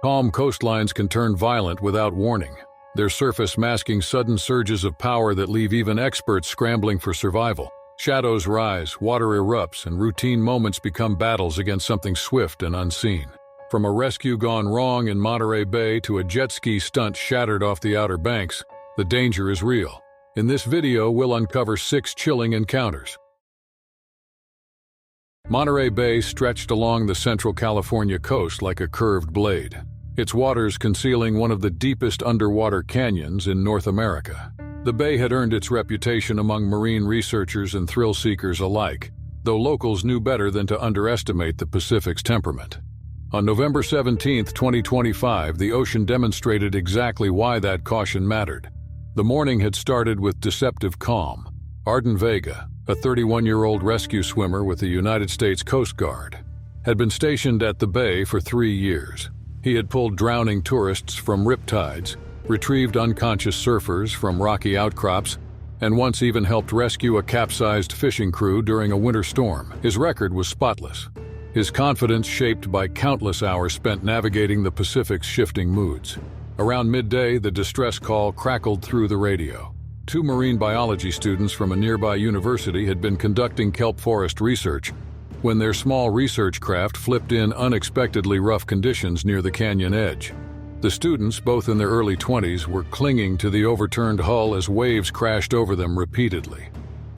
Calm coastlines can turn violent without warning, their surface masking sudden surges of power that leave even experts scrambling for survival. Shadows rise, water erupts, and routine moments become battles against something swift and unseen. From a rescue gone wrong in Monterey Bay to a jet ski stunt shattered off the Outer Banks, the danger is real. In this video, we'll uncover 6 chilling encounters. Monterey Bay stretched along the Central California coast like a curved blade, its waters concealing one of the deepest underwater canyons in North America. The bay had earned its reputation among marine researchers and thrill-seekers alike, though locals knew better than to underestimate the Pacific's temperament. On November 17, 2025, the ocean demonstrated exactly why that caution mattered. The morning had started with deceptive calm. Arden Vega, a 31-year-old rescue swimmer with the United States Coast Guard, had been stationed at the bay for 3 years. He had pulled drowning tourists from riptides, retrieved unconscious surfers from rocky outcrops, and once even helped rescue a capsized fishing crew during a winter storm. His record was spotless, his confidence shaped by countless hours spent navigating the Pacific's shifting moods. Around midday, the distress call crackled through the radio. 2 marine biology students from a nearby university had been conducting kelp forest research when their small research craft flipped in unexpectedly rough conditions near the canyon edge. The students, both in their early 20s, were clinging to the overturned hull as waves crashed over them repeatedly.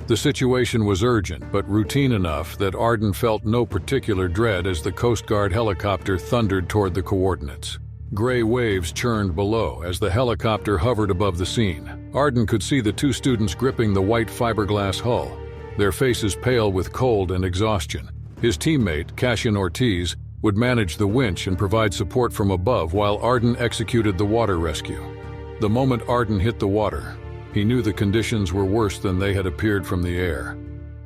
The situation was urgent but routine enough that Arden felt no particular dread as the Coast Guard helicopter thundered toward the coordinates. Gray waves churned below as the helicopter hovered above the scene. Arden could see the 2 students gripping the white fiberglass hull, their faces pale with cold and exhaustion. His teammate, Cassian Ortiz, would manage the winch and provide support from above while Arden executed the water rescue. The moment Arden hit the water, he knew the conditions were worse than they had appeared from the air.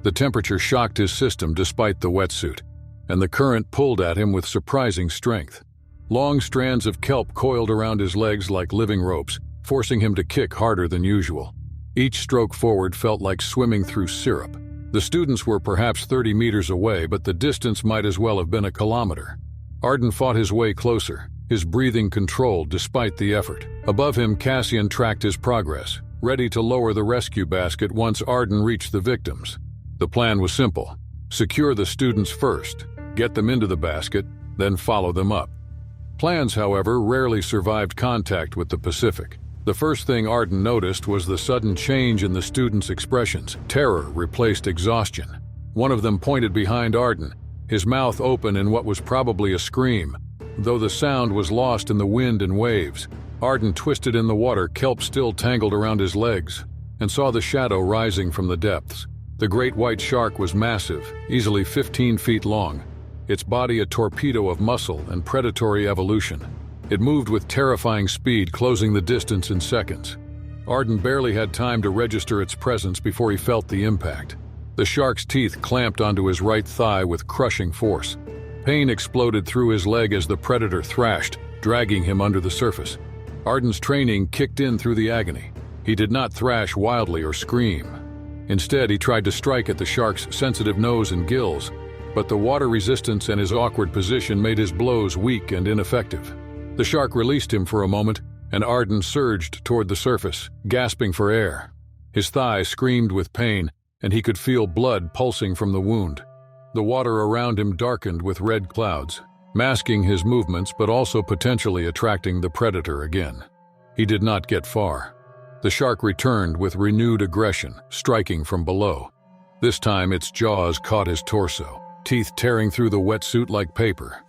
The temperature shocked his system despite the wetsuit, and the current pulled at him with surprising strength. Long strands of kelp coiled around his legs like living ropes, forcing him to kick harder than usual. Each stroke forward felt like swimming through syrup. The students were perhaps 30 meters away, but the distance might as well have been a kilometer. Arden fought his way closer, his breathing controlled despite the effort. Above him, Cassian tracked his progress, ready to lower the rescue basket once Arden reached the victims. The plan was simple: secure the students first, get them into the basket, then follow them up. Plans, however, rarely survived contact with the Pacific. The first thing Arden noticed was the sudden change in the students' expressions. Terror replaced exhaustion. One of them pointed behind Arden, his mouth open in what was probably a scream, though the sound was lost in the wind and waves. Arden twisted in the water, kelp still tangled around his legs, and saw the shadow rising from the depths. The great white shark was massive, easily 15 feet long, its body a torpedo of muscle and predatory evolution. It moved with terrifying speed, closing the distance in seconds. Arden barely had time to register its presence before he felt the impact. The shark's teeth clamped onto his right thigh with crushing force. Pain exploded through his leg as the predator thrashed, dragging him under the surface. Arden's training kicked in through the agony. He did not thrash wildly or scream. Instead, he tried to strike at the shark's sensitive nose and gills, but the water resistance and his awkward position made his blows weak and ineffective. The shark released him for a moment, and Arden surged toward the surface, gasping for air. His thigh screamed with pain, and he could feel blood pulsing from the wound. The water around him darkened with red clouds, masking his movements but also potentially attracting the predator again. He did not get far. The shark returned with renewed aggression, striking from below. This time its jaws caught his torso, teeth tearing through the wetsuit like paper.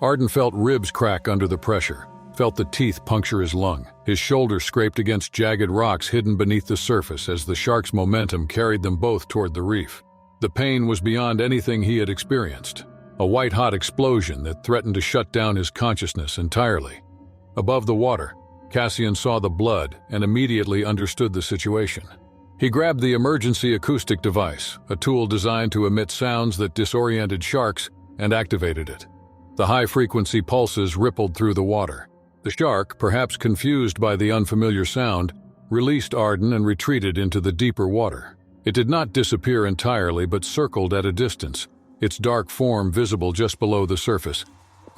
Arden felt ribs crack under the pressure, felt the teeth puncture his lung. His shoulder scraped against jagged rocks hidden beneath the surface as the shark's momentum carried them both toward the reef. The pain was beyond anything he had experienced, a white-hot explosion that threatened to shut down his consciousness entirely. Above the water, Cassian saw the blood and immediately understood the situation. He grabbed the emergency acoustic device, a tool designed to emit sounds that disoriented sharks, and activated it. The high-frequency pulses rippled through the water. The shark, perhaps confused by the unfamiliar sound, released Arden and retreated into the deeper water. It did not disappear entirely but circled at a distance, its dark form visible just below the surface.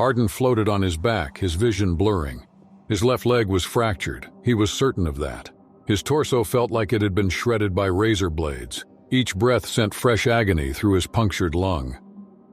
Arden floated on his back, his vision blurring. His left leg was fractured, he was certain of that. His torso felt like it had been shredded by razor blades. Each breath sent fresh agony through his punctured lung.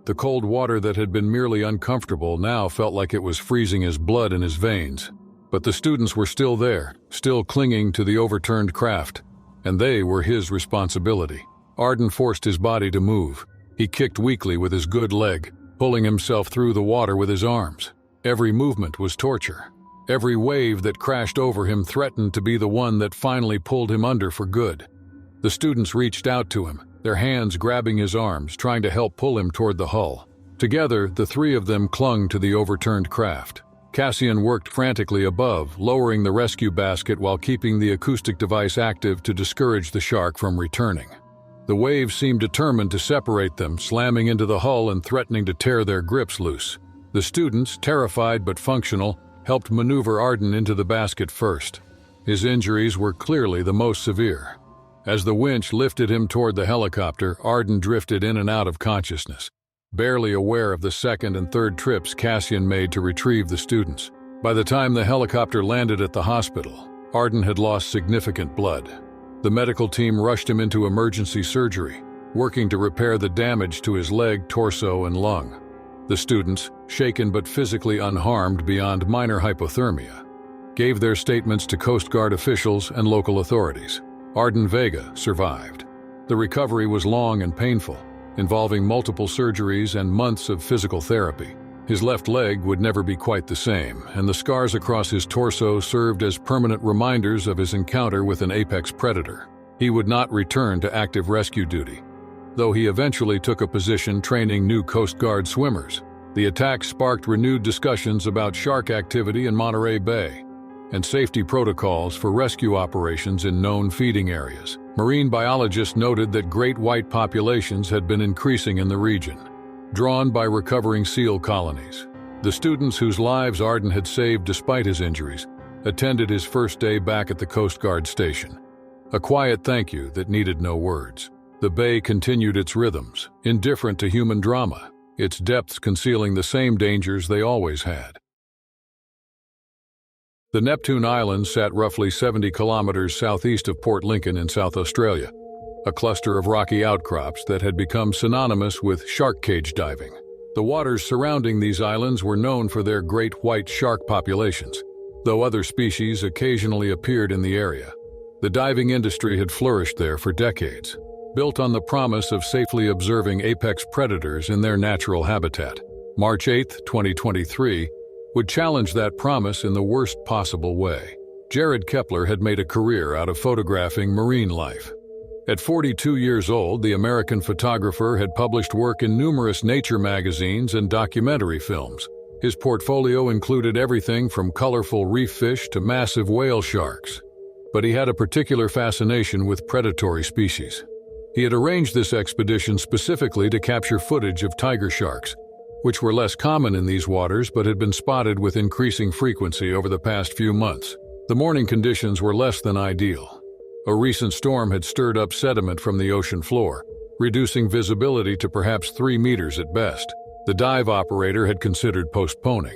The cold water that had been merely uncomfortable now felt like it was freezing his blood in his veins. But the students were still there, still clinging to the overturned craft, and they were his responsibility. Arden forced his body to move. He kicked weakly with his good leg, pulling himself through the water with his arms. Every movement was torture. Every wave that crashed over him threatened to be the one that finally pulled him under for good. The students reached out to him, their hands grabbing his arms, trying to help pull him toward the hull. Together, the three of them clung to the overturned craft. Cassian worked frantically above, lowering the rescue basket while keeping the acoustic device active to discourage the shark from returning. The waves seemed determined to separate them, slamming into the hull and threatening to tear their grips loose. The students, terrified but functional, helped maneuver Arden into the basket first. His injuries were clearly the most severe. As the winch lifted him toward the helicopter, Arden drifted in and out of consciousness, barely aware of the second and third trips Cassian made to retrieve the students. By the time the helicopter landed at the hospital, Arden had lost significant blood. The medical team rushed him into emergency surgery, working to repair the damage to his leg, torso, and lung. The students, shaken but physically unharmed beyond minor hypothermia, gave their statements to Coast Guard officials and local authorities. Arden Vega survived. The recovery was long and painful, involving multiple surgeries and months of physical therapy. His left leg would never be quite the same, and the scars across his torso served as permanent reminders of his encounter with an apex predator. He would not return to active rescue duty, though he eventually took a position training new Coast Guard swimmers. The attack sparked renewed discussions about shark activity in Monterey Bay and safety protocols for rescue operations in known feeding areas. Marine biologists noted that great white populations had been increasing in the region, drawn by recovering seal colonies. The students whose lives Arden had saved despite his injuries attended his first day back at the Coast Guard station. A quiet thank you that needed no words. The bay continued its rhythms, indifferent to human drama, its depths concealing the same dangers they always had. The Neptune Islands sat roughly 70 kilometers southeast of Port Lincoln in South Australia, a cluster of rocky outcrops that had become synonymous with shark cage diving. The waters surrounding these islands were known for their great white shark populations, though other species occasionally appeared in the area. The diving industry had flourished there for decades, built on the promise of safely observing apex predators in their natural habitat. March 8, 2023, would challenge that promise in the worst possible way. Jared Kepler had made a career out of photographing marine life. At 42 years old, the American photographer had published work in numerous nature magazines and documentary films. His portfolio included everything from colorful reef fish to massive whale sharks. But he had a particular fascination with predatory species. He had arranged this expedition specifically to capture footage of tiger sharks, which were less common in these waters but had been spotted with increasing frequency over the past few months. The morning conditions were less than ideal. A recent storm had stirred up sediment from the ocean floor, reducing visibility to perhaps 3 meters at best. The dive operator had considered postponing,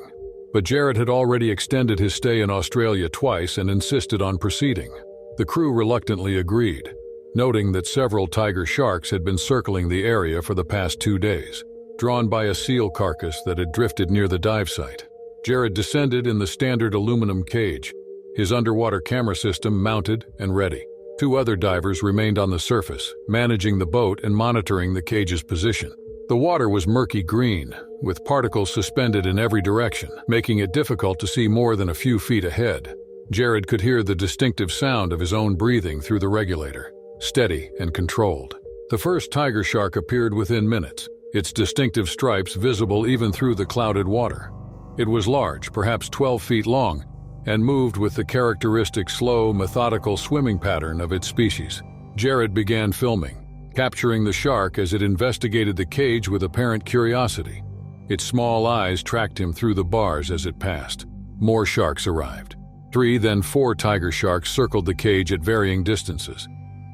but Jared had already extended his stay in Australia twice and insisted on proceeding. The crew reluctantly agreed, noting that several tiger sharks had been circling the area for the past 2 days, drawn by a seal carcass that had drifted near the dive site. Jared descended in the standard aluminum cage, his underwater camera system mounted and ready. 2 other divers remained on the surface, managing the boat and monitoring the cage's position. The water was murky green, with particles suspended in every direction, making it difficult to see more than a few feet ahead. Jared could hear the distinctive sound of his own breathing through the regulator, steady and controlled. The first tiger shark appeared within minutes, its distinctive stripes visible even through the clouded water. It was large, perhaps 12 feet long, and moved with the characteristic slow, methodical swimming pattern of its species. Jared began filming, capturing the shark as it investigated the cage with apparent curiosity. Its small eyes tracked him through the bars as it passed. More sharks arrived. 3, then 4 tiger sharks circled the cage at varying distances.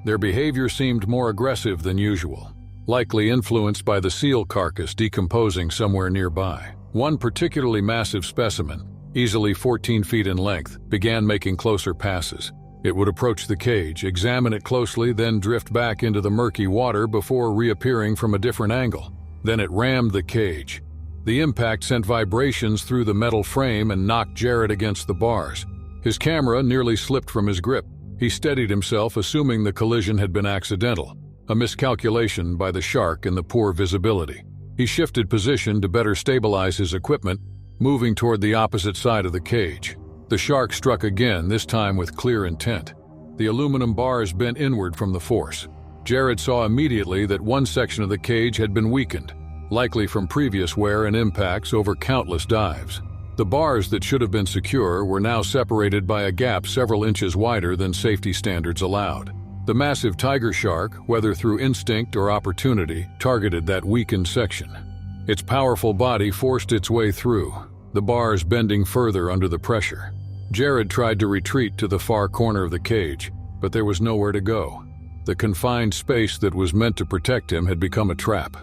Their behavior seemed more aggressive than usual, likely influenced by the seal carcass decomposing somewhere nearby. One particularly massive specimen, easily 14 feet in length, began making closer passes. It would approach the cage, examine it closely, then drift back into the murky water before reappearing from a different angle. Then it rammed the cage. The impact sent vibrations through the metal frame and knocked Jared against the bars. His camera nearly slipped from his grip. He steadied himself, assuming the collision had been accidental, a miscalculation by the shark and the poor visibility. He shifted position to better stabilize his equipment, moving toward the opposite side of the cage. The shark struck again, this time with clear intent. The aluminum bars bent inward from the force. Jared saw immediately that one section of the cage had been weakened, likely from previous wear and impacts over countless dives. The bars that should have been secure were now separated by a gap several inches wider than safety standards allowed. The massive tiger shark, whether through instinct or opportunity, targeted that weakened section. Its powerful body forced its way through, the bars bending further under the pressure. Jared tried to retreat to the far corner of the cage, but there was nowhere to go. The confined space that was meant to protect him had become a trap.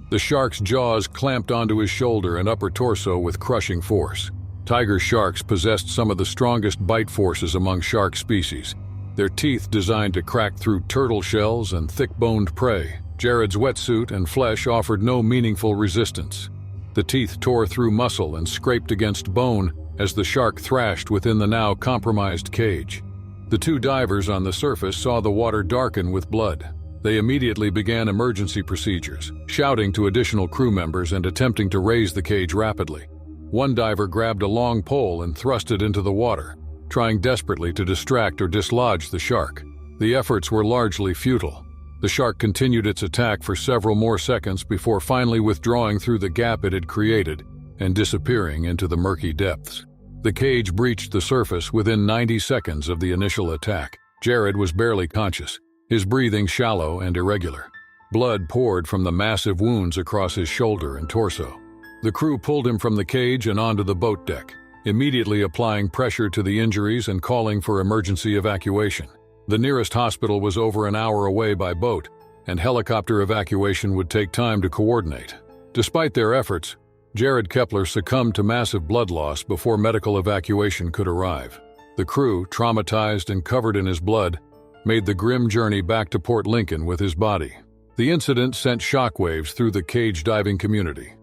The shark's jaws clamped onto his shoulder and upper torso with crushing force. Tiger sharks possessed some of the strongest bite forces among shark species, their teeth designed to crack through turtle shells and thick-boned prey. Jared's wetsuit and flesh offered no meaningful resistance. The teeth tore through muscle and scraped against bone as the shark thrashed within the now compromised cage. The two divers on the surface saw the water darken with blood. They immediately began emergency procedures, shouting to additional crew members and attempting to raise the cage rapidly. One diver grabbed a long pole and thrust it into the water, trying desperately to distract or dislodge the shark. The efforts were largely futile. The shark continued its attack for several more seconds before finally withdrawing through the gap it had created and disappearing into the murky depths. The cage breached the surface within 90 seconds of the initial attack. Jared was barely conscious, his breathing shallow and irregular. Blood poured from the massive wounds across his shoulder and torso. The crew pulled him from the cage and onto the boat deck, immediately applying pressure to the injuries and calling for emergency evacuation. The nearest hospital was over an hour away by boat, and helicopter evacuation would take time to coordinate. Despite their efforts, Jared Kepler succumbed to massive blood loss before medical evacuation could arrive. The crew, traumatized and covered in his blood, made the grim journey back to Port Lincoln with his body. The incident sent shockwaves through the cage diving community.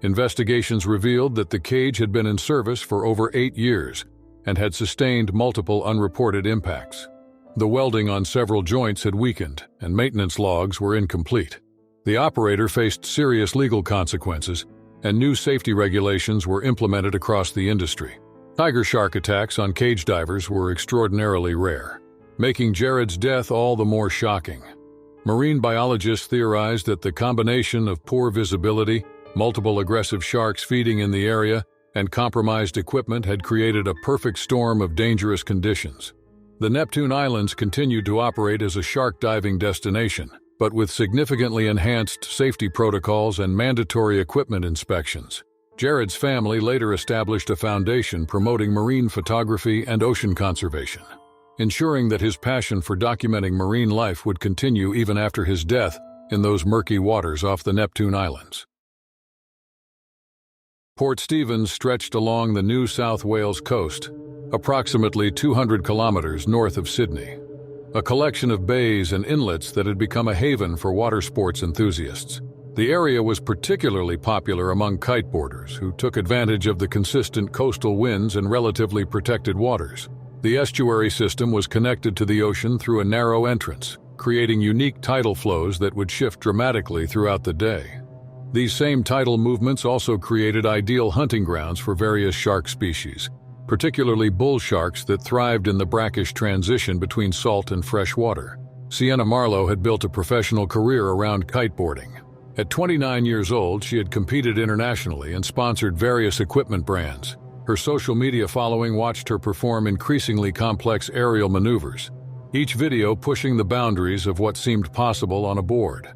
Investigations revealed that the cage had been in service for over 8 years and had sustained multiple unreported impacts. The welding on several joints had weakened, and maintenance logs were incomplete. The operator faced serious legal consequences, and new safety regulations were implemented across the industry. Tiger shark attacks on cage divers were extraordinarily rare, making Jared's death all the more shocking. Marine biologists theorized that the combination of poor visibility, multiple aggressive sharks feeding in the area, and compromised equipment had created a perfect storm of dangerous conditions. The Neptune Islands continued to operate as a shark diving destination, but with significantly enhanced safety protocols and mandatory equipment inspections. Jared's family later established a foundation promoting marine photography and ocean conservation, ensuring that his passion for documenting marine life would continue even after his death in those murky waters off the Neptune Islands. Port Stephens stretched along the New South Wales coast, approximately 200 kilometers north of Sydney. A collection of bays and inlets that had become a haven for water sports enthusiasts. The area was particularly popular among kiteboarders who took advantage of the consistent coastal winds and relatively protected waters. The estuary system was connected to the ocean through a narrow entrance, creating unique tidal flows that would shift dramatically throughout the day. These same tidal movements also created ideal hunting grounds for various shark species, particularly bull sharks that thrived in the brackish transition between salt and fresh water. Sienna Marlowe had built a professional career around kiteboarding. At 29 years old, she had competed internationally and sponsored various equipment brands. Her social media following watched her perform increasingly complex aerial maneuvers, each video pushing the boundaries of what seemed possible on a board.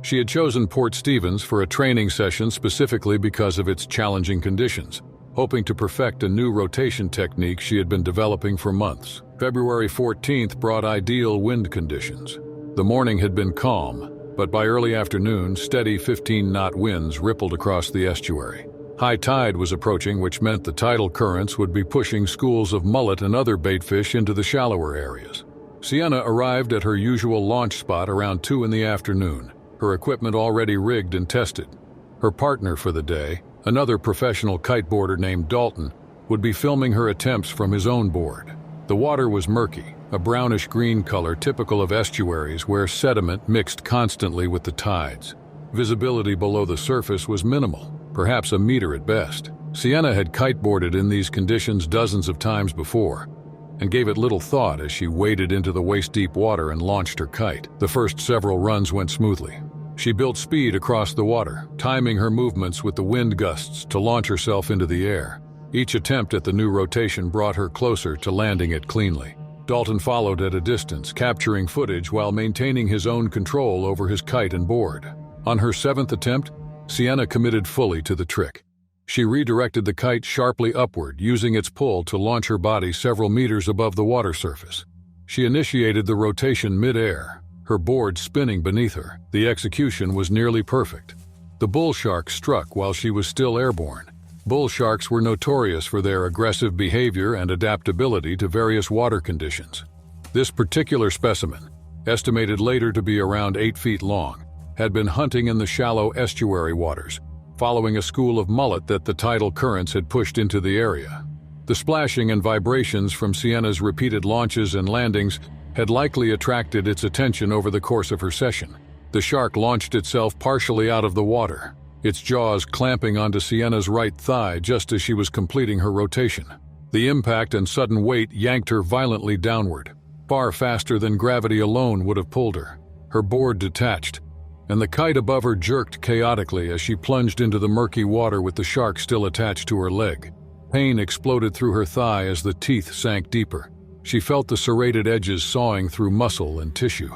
She had chosen Port Stephens for a training session specifically because of its challenging conditions, hoping to perfect a new rotation technique she had been developing for months. February 14th brought ideal wind conditions. The morning had been calm, but by early afternoon, steady 15-knot winds rippled across the estuary. High tide was approaching, which meant the tidal currents would be pushing schools of mullet and other baitfish into the shallower areas. Sienna arrived at her usual launch spot around 2 in the afternoon, her equipment already rigged and tested. Her partner for the day, another professional kiteboarder named Dalton, would be filming her attempts from his own board. The water was murky, a brownish-green color typical of estuaries where sediment mixed constantly with the tides. Visibility below the surface was minimal, perhaps a meter at best. Sienna had kiteboarded in these conditions dozens of times before, and gave it little thought as she waded into the waist-deep water and launched her kite. The first several runs went smoothly. She built speed across the water, timing her movements with the wind gusts to launch herself into the air. Each attempt at the new rotation brought her closer to landing it cleanly. Dalton followed at a distance, capturing footage while maintaining his own control over his kite and board. On her 7th attempt, Sienna committed fully to the trick. She redirected the kite sharply upward, using its pull to launch her body several meters above the water surface. She initiated the rotation mid-air, her board spinning beneath her. The execution was nearly perfect. The bull shark struck while she was still airborne. Bull sharks were notorious for their aggressive behavior and adaptability to various water conditions. This particular specimen, estimated later to be around 8 feet long, had been hunting in the shallow estuary waters, following a school of mullet that the tidal currents had pushed into the area. The splashing and vibrations from Sienna's repeated launches and landings had likely attracted its attention over the course of her session. The shark launched itself partially out of the water, its jaws clamping onto Sienna's right thigh just as she was completing her rotation. The impact and sudden weight yanked her violently downward, far faster than gravity alone would have pulled her. Her board detached, and the kite above her jerked chaotically as she plunged into the murky water with the shark still attached to her leg. Pain exploded through her thigh as the teeth sank deeper. She felt the serrated edges sawing through muscle and tissue.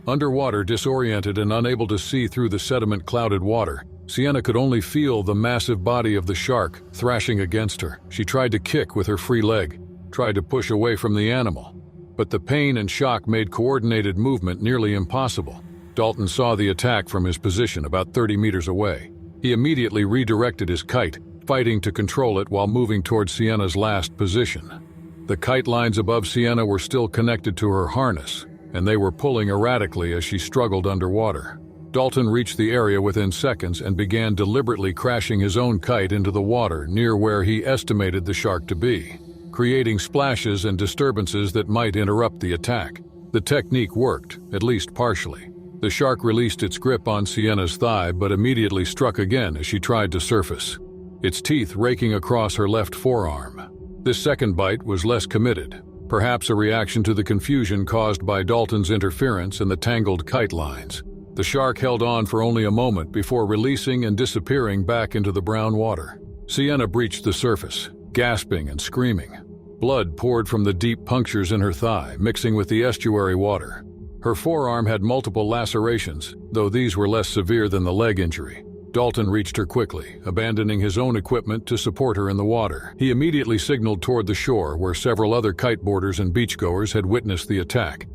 Underwater, disoriented and unable to see through the sediment-clouded water, Sienna could only feel the massive body of the shark thrashing against her. She tried to kick with her free leg, tried to push away from the animal, but the pain and shock made coordinated movement nearly impossible. Dalton saw the attack from his position about 30 meters away. He immediately redirected his kite, fighting to control it while moving towards Sienna's last position. The kite lines above Sienna were still connected to her harness, and they were pulling erratically as she struggled underwater. Dalton reached the area within seconds and began deliberately crashing his own kite into the water near where he estimated the shark to be, creating splashes and disturbances that might interrupt the attack. The technique worked, at least partially. The shark released its grip on Sienna's thigh but immediately struck again as she tried to surface, its teeth raking across her left forearm. This second bite was less committed, perhaps a reaction to the confusion caused by Dalton's interference and the tangled kite lines. The shark held on for only a moment before releasing and disappearing back into the brown water. Sienna breached the surface, gasping and screaming. Blood poured from the deep punctures in her thigh, mixing with the estuary water. Her forearm had multiple lacerations, though these were less severe than the leg injury. Dalton reached her quickly, abandoning his own equipment to support her in the water. He immediately signaled toward the shore where several other kiteboarders and beachgoers had witnessed the attack.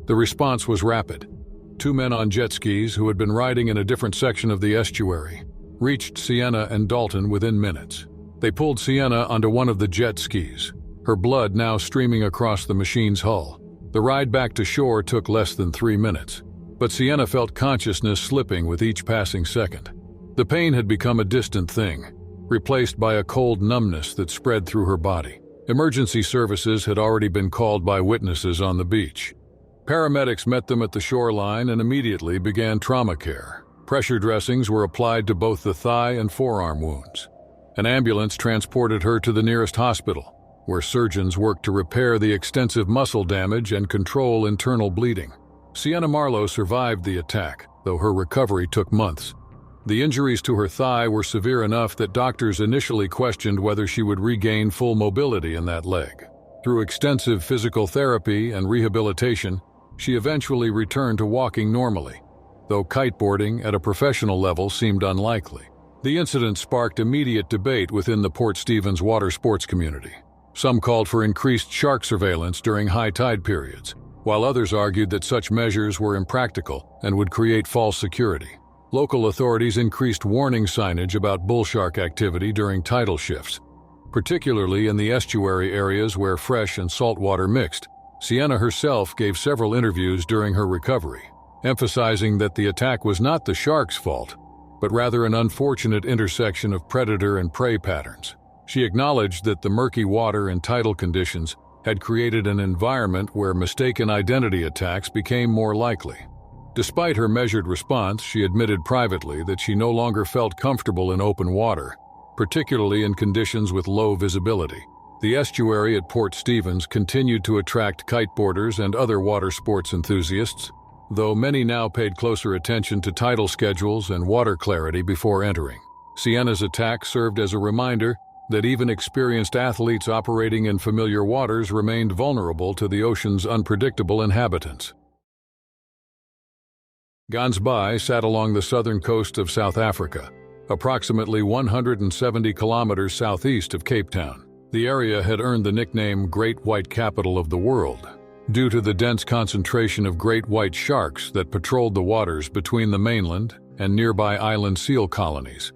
The response was rapid. 2 men on jet skis who had been riding in a different section of the estuary reached Sienna and Dalton within minutes. They pulled Sienna onto one of the jet skis, her blood now streaming across the machine's hull. The ride back to shore took less than 3 minutes, but Sienna felt consciousness slipping with each passing second. The pain had become a distant thing, replaced by a cold numbness that spread through her body. Emergency services had already been called by witnesses on the beach. Paramedics met them at the shoreline and immediately began trauma care. Pressure dressings were applied to both the thigh and forearm wounds. An ambulance transported her to the nearest hospital, where surgeons worked to repair the extensive muscle damage and control internal bleeding. Sienna Marlowe survived the attack, though her recovery took months. The injuries to her thigh were severe enough that doctors initially questioned whether she would regain full mobility in that leg. Through extensive physical therapy and rehabilitation, she eventually returned to walking normally, though kiteboarding at a professional level seemed unlikely. The incident sparked immediate debate within the Port Stevens water sports community. Some called for increased shark surveillance during high tide periods, while others argued that such measures were impractical and would create false security. Local authorities increased warning signage about bull shark activity during tidal shifts, particularly in the estuary areas where fresh and salt water mixed. Sienna herself gave several interviews during her recovery, emphasizing that the attack was not the shark's fault, but rather an unfortunate intersection of predator and prey patterns. She acknowledged that the murky water and tidal conditions had created an environment where mistaken identity attacks became more likely. Despite her measured response, she admitted privately that she no longer felt comfortable in open water, particularly in conditions with low visibility. The estuary at Port Stevens continued to attract kiteboarders and other water sports enthusiasts, though many now paid closer attention to tidal schedules and water clarity before entering. Sienna's attack served as a reminder that even experienced athletes operating in familiar waters remained vulnerable to the ocean's unpredictable inhabitants. Gansbaai sat along the southern coast of South Africa, approximately 170 kilometers southeast of Cape Town. The area had earned the nickname Great White Capital of the World due to the dense concentration of great white sharks that patrolled the waters between the mainland and nearby island seal colonies.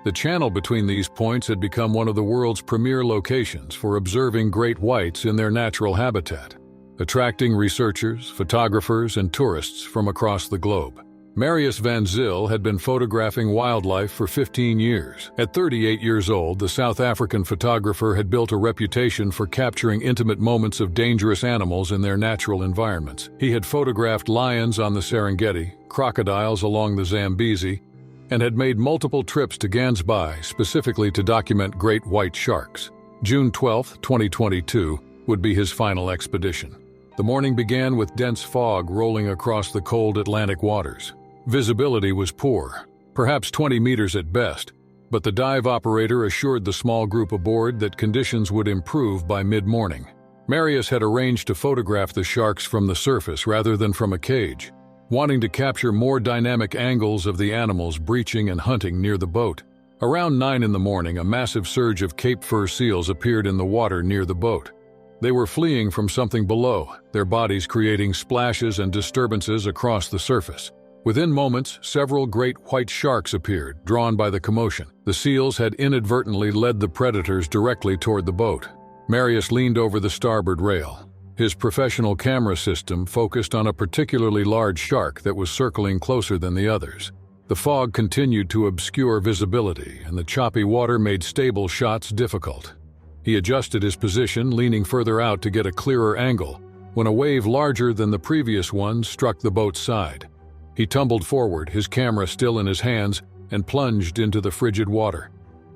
The channel between these points had become one of the world's premier locations for observing great whites in their natural habitat, attracting researchers, photographers, and tourists from across the globe. Marius van Zyl had been photographing wildlife for 15 years. At 38 years old, the South African photographer had built a reputation for capturing intimate moments of dangerous animals in their natural environments. He had photographed lions on the Serengeti, crocodiles along the Zambezi, and had made multiple trips to Gansbaai specifically to document great white sharks. June 12, 2022, would be his final expedition. The morning began with dense fog rolling across the cold Atlantic waters. Visibility was poor, perhaps 20 meters at best, but the dive operator assured the small group aboard that conditions would improve by mid-morning. Marius had arranged to photograph the sharks from the surface rather than from a cage, wanting to capture more dynamic angles of the animals breaching and hunting near the boat. Around 9 in the morning, a massive surge of Cape fur seals appeared in the water near the boat. They were fleeing from something below, their bodies creating splashes and disturbances across the surface. Within moments, several great white sharks appeared, drawn by the commotion. The seals had inadvertently led the predators directly toward the boat. Marius leaned over the starboard rail. His professional camera system focused on a particularly large shark that was circling closer than the others. The fog continued to obscure visibility, and the choppy water made stable shots difficult. He adjusted his position, leaning further out to get a clearer angle, when a wave larger than the previous one struck the boat's side. He tumbled forward, his camera still in his hands, and plunged into the frigid water.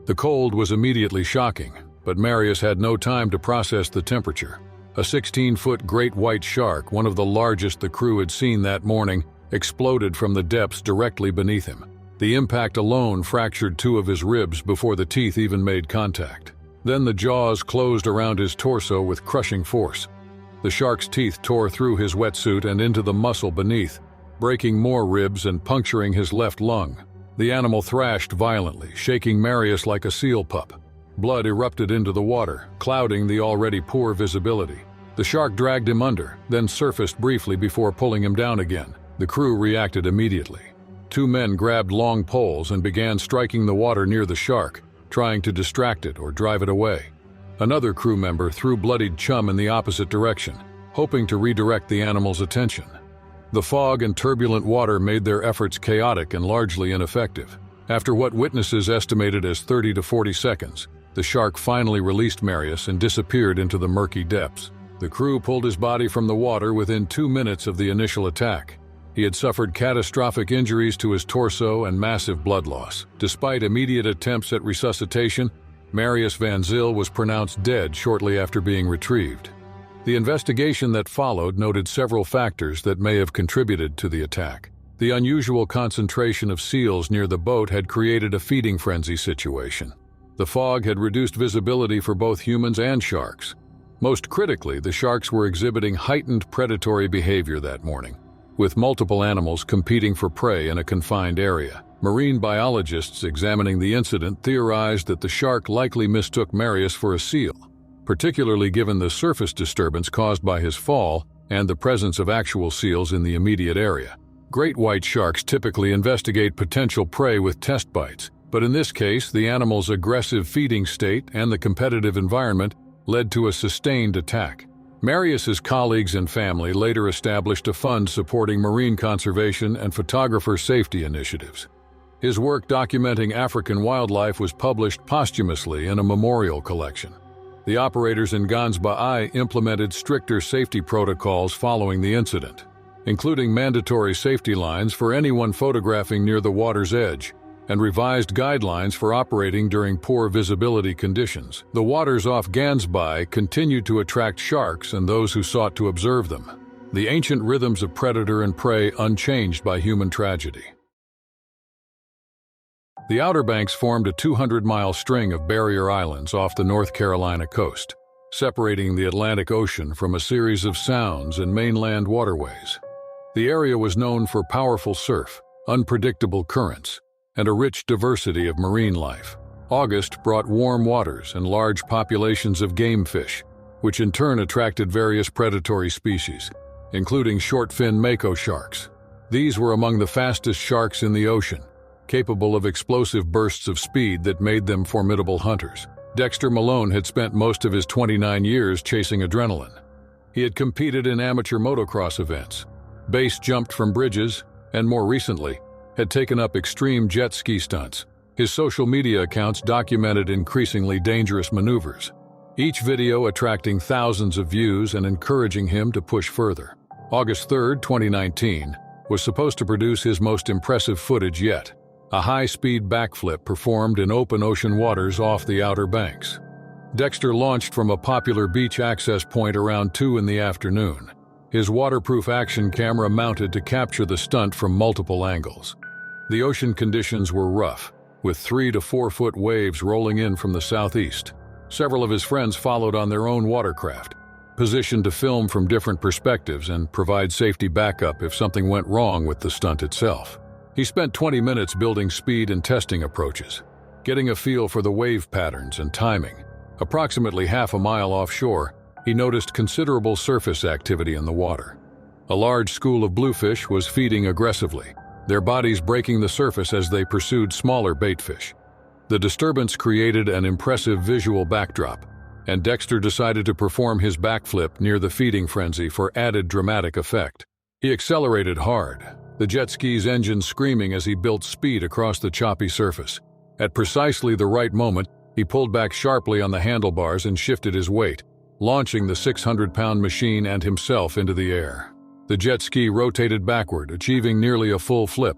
The cold was immediately shocking, but Marius had no time to process the temperature. A 16-foot great white shark, one of the largest the crew had seen that morning, exploded from the depths directly beneath him. The impact alone fractured 2 of his ribs before the teeth even made contact. Then the jaws closed around his torso with crushing force. The shark's teeth tore through his wetsuit and into the muscle beneath, breaking more ribs and puncturing his left lung. The animal thrashed violently, shaking Marius like a seal pup. Blood erupted into the water, clouding the already poor visibility. The shark dragged him under, then surfaced briefly before pulling him down again. The crew reacted immediately. 2 men grabbed long poles and began striking the water near the shark, trying to distract it or drive it away. Another crew member threw bloodied chum in the opposite direction, hoping to redirect the animal's attention. The fog and turbulent water made their efforts chaotic and largely ineffective. After what witnesses estimated as 30 to 40 seconds, the shark finally released Marius and disappeared into the murky depths. The crew pulled his body from the water within 2 minutes of the initial attack. He had suffered catastrophic injuries to his torso and massive blood loss. Despite immediate attempts at resuscitation, Marius van Zyl was pronounced dead shortly after being retrieved. The investigation that followed noted several factors that may have contributed to the attack. The unusual concentration of seals near the boat had created a feeding frenzy situation. The fog had reduced visibility for both humans and sharks. Most critically, the sharks were exhibiting heightened predatory behavior that morning, with multiple animals competing for prey in a confined area. Marine biologists examining the incident theorized that the shark likely mistook Marius for a seal, particularly given the surface disturbance caused by his fall and the presence of actual seals in the immediate area. Great white sharks typically investigate potential prey with test bites, but in this case, the animal's aggressive feeding state and the competitive environment led to a sustained attack. Marius's colleagues and family later established a fund supporting marine conservation and photographer safety initiatives. His work documenting African wildlife was published posthumously in a memorial collection. The operators in Gansbaai implemented stricter safety protocols following the incident, including mandatory safety lines for anyone photographing near the water's edge, and revised guidelines for operating during poor visibility conditions. The waters off Gansbaai continued to attract sharks and those who sought to observe them, the ancient rhythms of predator and prey unchanged by human tragedy. The Outer Banks formed a 200-mile string of barrier islands off the North Carolina coast, separating the Atlantic Ocean from a series of sounds and mainland waterways. The area was known for powerful surf, unpredictable currents, and a rich diversity of marine life. August brought warm waters and large populations of game fish, which in turn attracted various predatory species, including short-fin mako sharks. These were among the fastest sharks in the ocean, capable of explosive bursts of speed that made them formidable hunters. Dexter Malone had spent most of his 29 years chasing adrenaline. He had competed in amateur motocross events, base jumped from bridges, and more recently, had taken up extreme jet ski stunts. His social media accounts documented increasingly dangerous maneuvers, each video attracting thousands of views and encouraging him to push further. August 3, 2019, was supposed to produce his most impressive footage yet, a high-speed backflip performed in open ocean waters off the Outer Banks. Dexter launched from a popular beach access point around 2 in the afternoon, his waterproof action camera mounted to capture the stunt from multiple angles. The ocean conditions were rough, with 3 to 4 foot waves rolling in from the southeast. Several of his friends followed on their own watercraft, positioned to film from different perspectives and provide safety backup if something went wrong with the stunt itself. He spent 20 minutes building speed and testing approaches, getting a feel for the wave patterns and timing. Approximately half a mile offshore, he noticed considerable surface activity in the water. A large school of bluefish was feeding aggressively, their bodies breaking the surface as they pursued smaller baitfish. The disturbance created an impressive visual backdrop, and Dexter decided to perform his backflip near the feeding frenzy for added dramatic effect. He accelerated hard, the jet ski's engine screaming as he built speed across the choppy surface. At precisely the right moment, he pulled back sharply on the handlebars and shifted his weight, launching the 600-pound machine and himself into the air. The jet ski rotated backward, achieving nearly a full flip.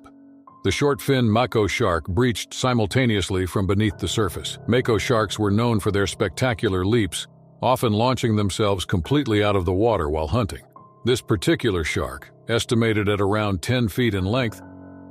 The short-fin mako shark breached simultaneously from beneath the surface. Mako sharks were known for their spectacular leaps, often launching themselves completely out of the water while hunting. This particular shark, estimated at around 10 feet in length,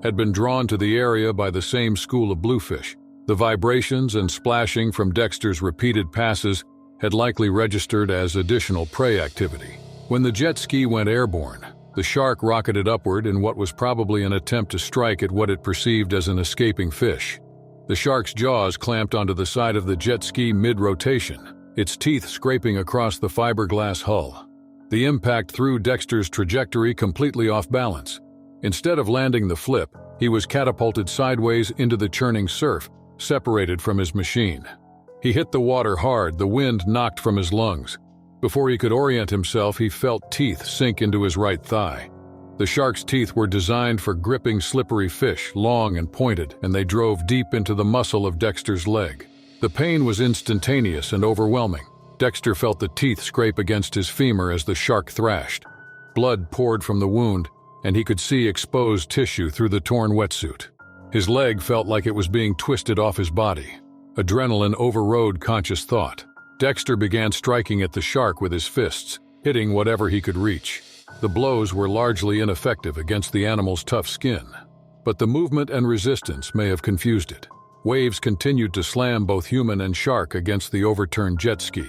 had been drawn to the area by the same school of bluefish. The vibrations and splashing from Dexter's repeated passes had likely registered as additional prey activity. When the jet ski went airborne, the shark rocketed upward in what was probably an attempt to strike at what it perceived as an escaping fish. The shark's jaws clamped onto the side of the jet ski mid-rotation, its teeth scraping across the fiberglass hull. The impact threw Dexter's trajectory completely off balance. Instead of landing the flip, he was catapulted sideways into the churning surf, separated from his machine. He hit the water hard, the wind knocked from his lungs. Before he could orient himself, he felt teeth sink into his right thigh. The shark's teeth were designed for gripping slippery fish, long and pointed, and they drove deep into the muscle of Dexter's leg. The pain was instantaneous and overwhelming. Dexter felt the teeth scrape against his femur as the shark thrashed. Blood poured from the wound, and he could see exposed tissue through the torn wetsuit. His leg felt like it was being twisted off his body. Adrenaline overrode conscious thought. Dexter began striking at the shark with his fists, hitting whatever he could reach. The blows were largely ineffective against the animal's tough skin, but the movement and resistance may have confused it. Waves continued to slam both human and shark against the overturned jet ski,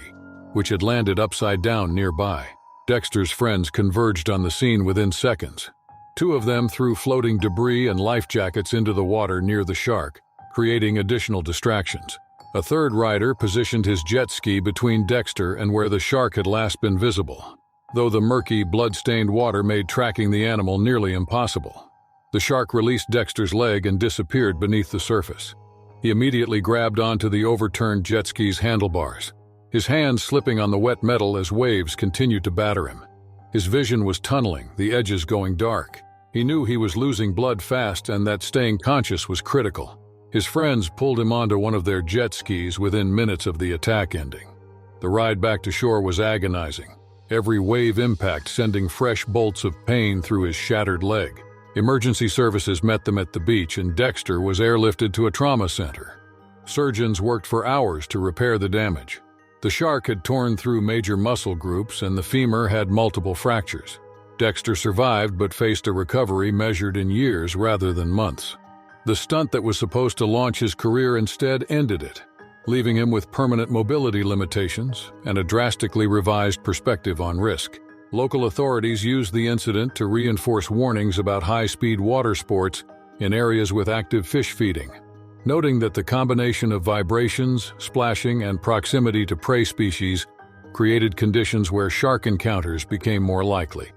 which had landed upside down nearby. Dexter's friends converged on the scene within seconds. 2 of them threw floating debris and life jackets into the water near the shark, creating additional distractions. A third rider positioned his jet ski between Dexter and where the shark had last been visible, though the murky, blood-stained water made tracking the animal nearly impossible. The shark released Dexter's leg and disappeared beneath the surface. He immediately grabbed onto the overturned jet ski's handlebars, his hands slipping on the wet metal as waves continued to batter him. His vision was tunneling, the edges going dark. He knew he was losing blood fast and that staying conscious was critical. His friends pulled him onto one of their jet skis within minutes of the attack ending. The ride back to shore was agonizing, every wave impact sending fresh bolts of pain through his shattered leg. Emergency services met them at the beach and Dexter was airlifted to a trauma center. Surgeons worked for hours to repair the damage. The shark had torn through major muscle groups and the femur had multiple fractures. Dexter survived but faced a recovery measured in years rather than months. The stunt that was supposed to launch his career instead ended it, leaving him with permanent mobility limitations and a drastically revised perspective on risk. Local authorities used the incident to reinforce warnings about high-speed water sports in areas with active fish feeding, noting that the combination of vibrations, splashing, and proximity to prey species created conditions where shark encounters became more likely.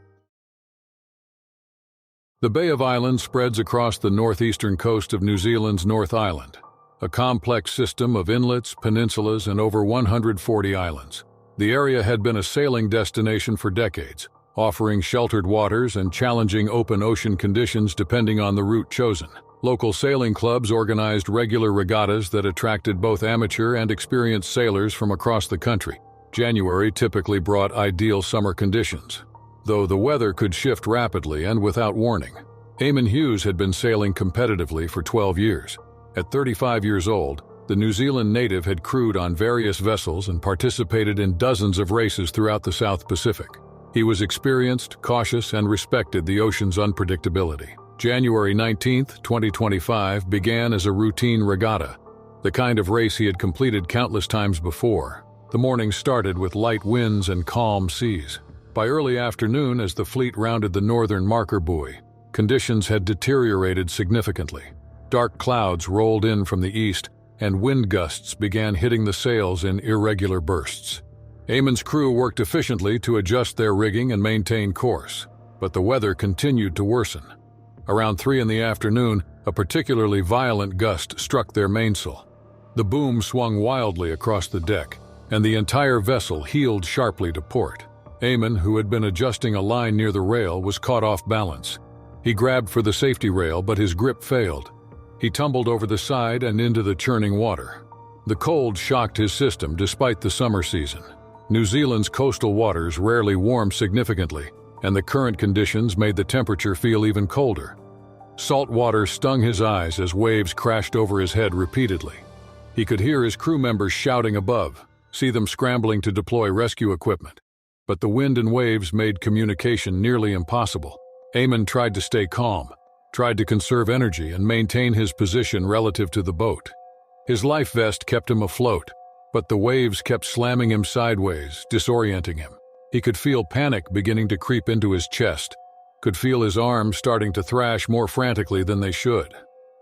The Bay of Islands spreads across the northeastern coast of New Zealand's North Island, a complex system of inlets, peninsulas, and over 140 islands. The area had been a sailing destination for decades, offering sheltered waters and challenging open ocean conditions depending on the route chosen. Local sailing clubs organized regular regattas that attracted both amateur and experienced sailors from across the country. January typically brought ideal summer conditions, though the weather could shift rapidly and without warning. Eamon Hughes had been sailing competitively for 12 years. At 35 years old, the New Zealand native had crewed on various vessels and participated in dozens of races throughout the South Pacific. He was experienced, cautious, and respected the ocean's unpredictability. January 19, 2025 began as a routine regatta, the kind of race he had completed countless times before. The morning started with light winds and calm seas. By early afternoon, as the fleet rounded the northern marker buoy, conditions had deteriorated significantly. Dark clouds rolled in from the east, and wind gusts began hitting the sails in irregular bursts. Eamon's crew worked efficiently to adjust their rigging and maintain course, but the weather continued to worsen. Around 3 in the afternoon, a particularly violent gust struck their mainsail. The boom swung wildly across the deck, and the entire vessel heeled sharply to port. Eamon, who had been adjusting a line near the rail, was caught off balance. He grabbed for the safety rail, but his grip failed. He tumbled over the side and into the churning water. The cold shocked his system despite the summer season. New Zealand's coastal waters rarely warm significantly, and the current conditions made the temperature feel even colder. Salt water stung his eyes as waves crashed over his head repeatedly. He could hear his crew members shouting above, see them scrambling to deploy rescue equipment. But the wind and waves made communication nearly impossible. Eamon tried to stay calm, tried to conserve energy and maintain his position relative to the boat. His life vest kept him afloat, but the waves kept slamming him sideways, disorienting him. He could feel panic beginning to creep into his chest, could feel his arms starting to thrash more frantically than they should.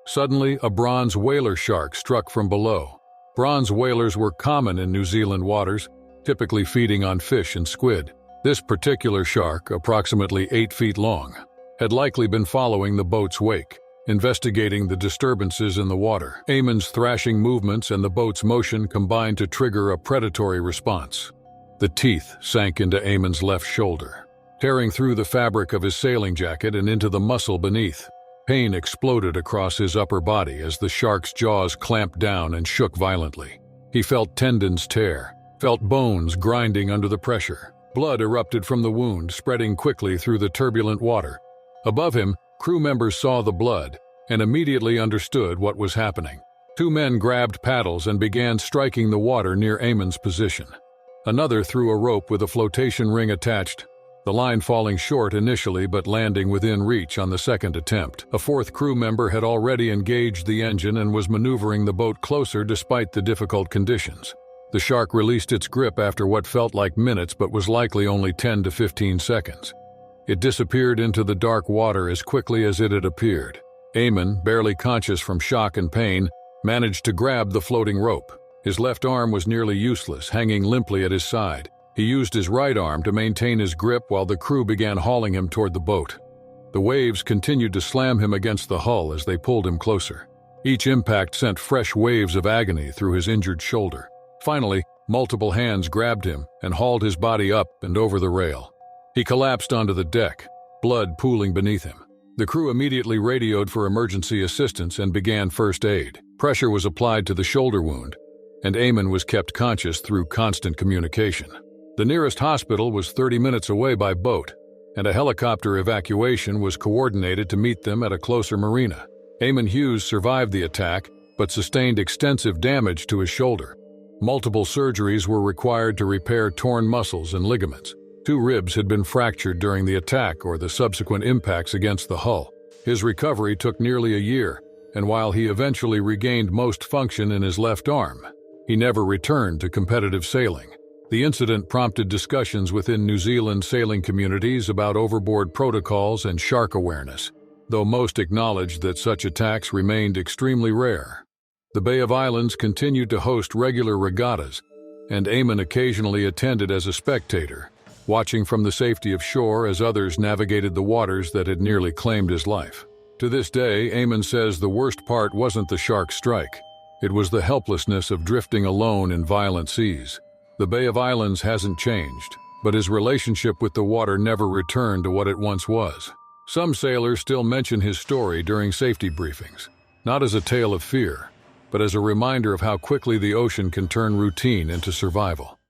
Suddenly, a bronze whaler shark struck from below. Bronze whalers were common in New Zealand waters, typically feeding on fish and squid. This particular shark, approximately 8 feet long, had likely been following the boat's wake, investigating the disturbances in the water. Eamon's thrashing movements and the boat's motion combined to trigger a predatory response. The teeth sank into Eamon's left shoulder, tearing through the fabric of his sailing jacket and into the muscle beneath. Pain exploded across his upper body as the shark's jaws clamped down and shook violently. He felt tendons tear, felt bones grinding under the pressure. Blood erupted from the wound, spreading quickly through the turbulent water. Above him, crew members saw the blood and immediately understood what was happening. 2 men grabbed paddles and began striking the water near Eamon's position. Another threw a rope with a flotation ring attached, the line falling short initially but landing within reach on the second attempt. A 4th crew member had already engaged the engine and was maneuvering the boat closer despite the difficult conditions. The shark released its grip after what felt like minutes but was likely only 10 to 15 seconds. It disappeared into the dark water as quickly as it had appeared. Eamon, barely conscious from shock and pain, managed to grab the floating rope. His left arm was nearly useless, hanging limply at his side. He used his right arm to maintain his grip while the crew began hauling him toward the boat. The waves continued to slam him against the hull as they pulled him closer. Each impact sent fresh waves of agony through his injured shoulder. Finally, multiple hands grabbed him and hauled his body up and over the rail. He collapsed onto the deck, blood pooling beneath him. The crew immediately radioed for emergency assistance and began first aid. Pressure was applied to the shoulder wound, and Eamon was kept conscious through constant communication. The nearest hospital was 30 minutes away by boat, and a helicopter evacuation was coordinated to meet them at a closer marina. Eamon Hughes survived the attack, but sustained extensive damage to his shoulder. Multiple surgeries were required to repair torn muscles and ligaments. 2 ribs had been fractured during the attack or the subsequent impacts against the hull. His recovery took nearly a year, and while he eventually regained most function in his left arm, he never returned to competitive sailing. The incident prompted discussions within New Zealand sailing communities about overboard protocols and shark awareness, though most acknowledged that such attacks remained extremely rare. The Bay of Islands continued to host regular regattas, and Eamon occasionally attended as a spectator, watching from the safety of shore as others navigated the waters that had nearly claimed his life. To this day, Eamon says the worst part wasn't the shark strike. It was the helplessness of drifting alone in violent seas. The Bay of Islands hasn't changed, but his relationship with the water never returned to what it once was. Some sailors still mention his story during safety briefings, not as a tale of fear, but as a reminder of how quickly the ocean can turn routine into survival.